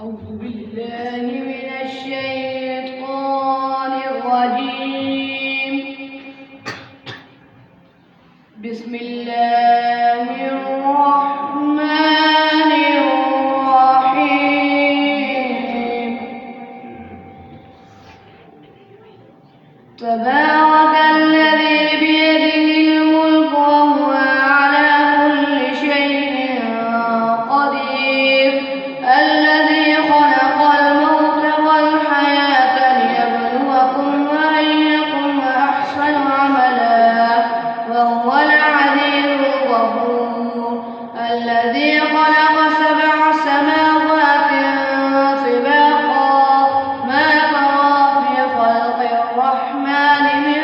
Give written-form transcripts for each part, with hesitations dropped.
أعوذ بالله من الشيطان الرجيم. بسم الله الرحمن الرحيم. تبارك الذي بيده الملك وهو على كل شيء قدير. الذي خلق الموت والحياة ليبلوكم أيكم أحسن عملا وهو العزيز الغفور. الذي خلق 7 سماوات طباقا ما ترى في خلق الرحمن من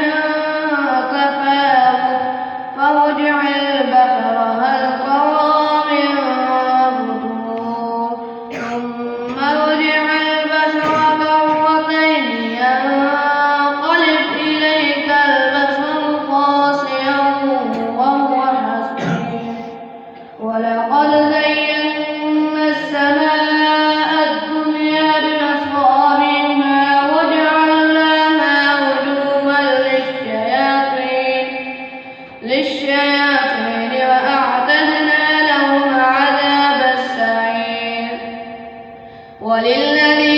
تفاوت فارجع البصر هل ترى من فطور ثم ارجع البصر كرتين ينقلب إليك البصر خاسئا وهو حسير. ولقد زينا السماء الدنيا بمصابيح وجعلناها رجوما للشياطين وأعتدنا لهم عذاب السعير. وللذين